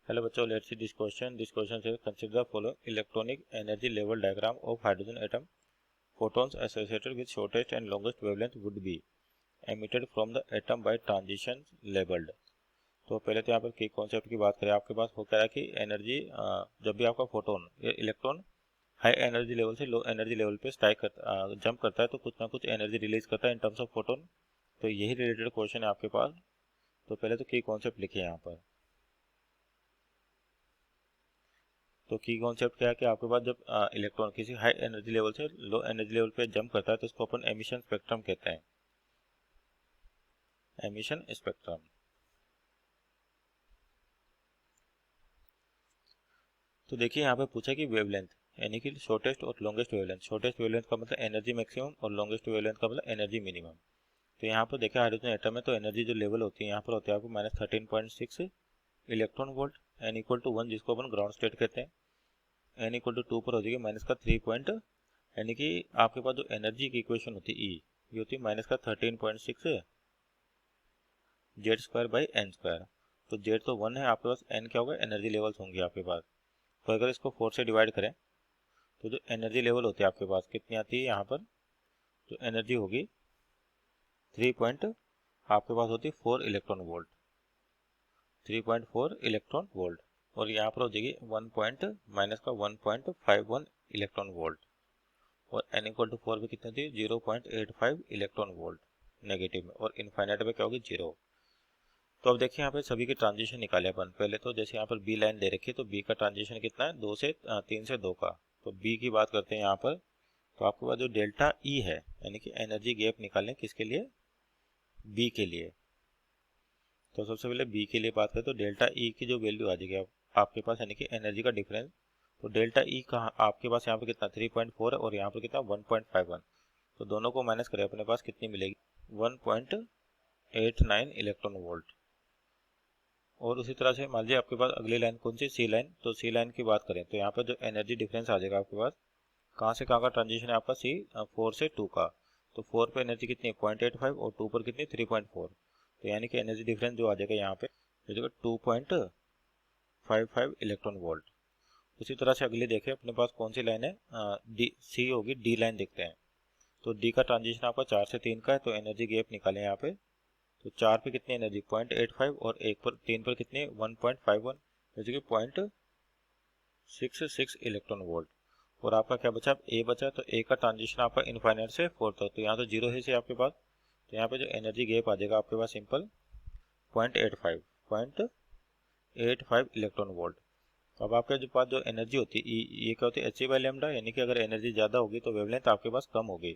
Hello बच्चों, let's see this question से consider the following electronic energy level diagram of hydrogen atom. Photons associated with shortest and longest wavelength would be emitted from the atom by transitions labeled. तो पहले तो यहाँ पर की concept की बात करें. आपके पास हो क्या है कि एनर्जी जब भी आपका फोटोन या इलेक्ट्रॉन हाई एनर्जी लेवल से लो एनर्जी लेवल पे स्ट्राइक करता जंप करता है तो कुछ ना कुछ एनर्जी रिलीज करता है इन टर्म्स ऑफ फोटोन. तो यही रिलेटेड क्वेश्चन है आपके पास. तो पहले तो की कॉन्सेप्ट लिखिए यहाँ पर. तो की कॉन्सेप्ट क्या है कि आपके पास जब इलेक्ट्रॉन किसी हाई एनर्जी लेवल से लो एनर्जी लेवल पे जंप करता है तो इसको अपन एमिशन स्पेक्ट्रम कहते हैं. Emission spectrum. तो देखिए यहाँ पे पूछा कि वेवलेंथ यानी कि शॉर्टेस्ट और लॉन्गेस्ट वेवलेंथ. शॉर्टेस्ट वेवलेंथ का मतलब एनर्जी मैक्सिमम और लॉन्गेस्ट वेवलेंथ का मतलब एनर्जी मिनिमम. तो यहाँ पर देखिए हाइड्रोजन एटम में तो एनर्जी जो लेवल होती है यहाँ पर होती है आपको -13.6 electron volt n equal to 1 जिसको अपन ग्राउंड स्टेट कहते हैं. n इक्वल टू 2 पर हो जाएगी माइनस का 3 पॉइंट यानी कि आपके पास जो एनर्जी की इक्वेशन होती है ई ये होती है माइनस का 13.6 Z square by N square. तो जेड तो 1 है आपके पास, एन क्या होगा एनर्जी लेवल्स होंगे आपके पास. तो अगर इसको 4 से डिवाइड करें तो जो एनर्जी लेवल होती है आपके पास कितनी आती है यहाँ पर जो एनर्जी होगी 3 पॉइंट आपके पास होती है 4 इलेक्ट्रॉन वोल्ट. 3.4 इलेक्ट्रॉन वोल्ट और यहाँ पर हो जाएगी 1 पॉइंट माइनस का 1.51 इलेक्ट्रॉन वोल्ट. और n इक्वल टू 4 पे कितनी थी 0.85 इलेक्ट्रॉन वोल्ट नेगेटिव में और इनफाइनाइट पे क्या होगी 0. तो अब देखिए यहाँ पे सभी के ट्रांजिशन निकाले अपन. पहले तो जैसे यहाँ पर बी लाइन दे रखी है तो बी का ट्रांजिशन कितना है 3 से 2 का. तो बी की बात करते हैं यहाँ पर. तो आपके पास जो डेल्टा ई है यानी कि एनर्जी गैप निकालें किसके लिए बी के लिए. तो सबसे पहले बी के लिए बात करें तो डेल्टा ई की जो वैल्यू आ जाएगी आपके पास यानी कि एनर्जी का डिफरेंस. तो डेल्टा ई का आपके पास यहाँ पर कितना 3.4 है और यहाँ पर कितना 1.51. तो दोनों को माइनस करें अपने पास कितनी मिलेगी 1.89 इलेक्ट्रॉन वोल्ट. और उसी तरह से मान लीजिए आपके पास अगली लाइन कौन सी सी लाइन. तो सी लाइन की बात करें तो यहाँ पर जो एनर्जी डिफरेंस आ जाएगा आपके पास कहाँ से कहाँ का ट्रांजिशन है आपका सी 4 से 2 का. तो 4 पे एनर्जी कितनी है 0.85 और 2 पर कितनी 3.4. तो यानी कि एनर्जी डिफरेंस जो आ जाएगा यहाँ पे जो जाएगा 2.55 इलेक्ट्रॉन वोल्ट. उसी तरह से अगली देखें अपने पास कौन सी लाइन है डी सी होगी डी लाइन देखते हैं. तो डी का ट्रांजिशन आपका 4 से 3 का है तो एनर्जी गैप निकालें यहाँ पे. तो 4 पे कितनी एनर्जी 0.85 और 3 पर कितनी 1.51 जैसे कि 0.66 इलेक्ट्रॉन वोल्ट. और आपका क्या बचा ए बचा. तो ए का ट्रांजिशन आपका इनफाइनाइट से 4 तक. तो यहाँ तो जीरो है से आपके पास. तो यहाँ पे जो एनर्जी गैप आ जाएगा आपके पास सिंपल 0.85 इलेक्ट्रॉन वोल्ट. अब आपके जो पास जो एनर्जी होती है ये क्या होती है एच बाई लेमडा यानी कि अगर एनर्जी ज़्यादा होगी तो वेवलेंथ आपके पास कम होगी.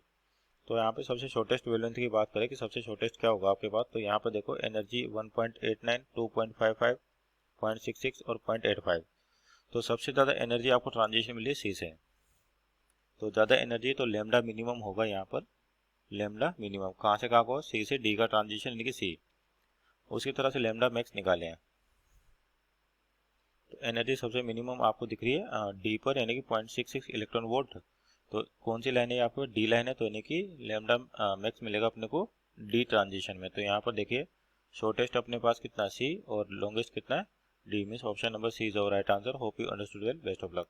तो यहाँ पे सबसे शॉर्टेस्ट वेवलेंथ की बात करें कि सबसे शॉर्टेस्ट क्या होगा आपके पास. तो यहाँ पर देखो एनर्जी 1.89 2.55 0.66 और 0.85. तो सबसे ज़्यादा एनर्जी आपको ट्रांजिशन मिली है सी से. तो ज़्यादा एनर्जी तो लेमडा मिनिमम होगा यहाँ पर. लेमडा मिनिमम कहाँ से कहाँ को सी से डी का ट्रांजिशन यानी कि सी. उसी तरह से लेमडा मैक्स निकाले हैं. तो एनर्जी सबसे मिनिमम आपको दिख रही है डी पर यानी कि 0.66 इलेक्ट्रॉन वोल्ट. तो कौन सी लाइन है आपको डी लाइन है. तो यानी कि लेमडा मैक्स मिलेगा अपने को डी ट्रांजिशन में. तो यहाँ पर देखिए शॉर्टेस्ट अपने पास कितना सी और लॉन्गेस्ट कितना है D. Means option number C is our right answer. Hope you understood well. Best of luck.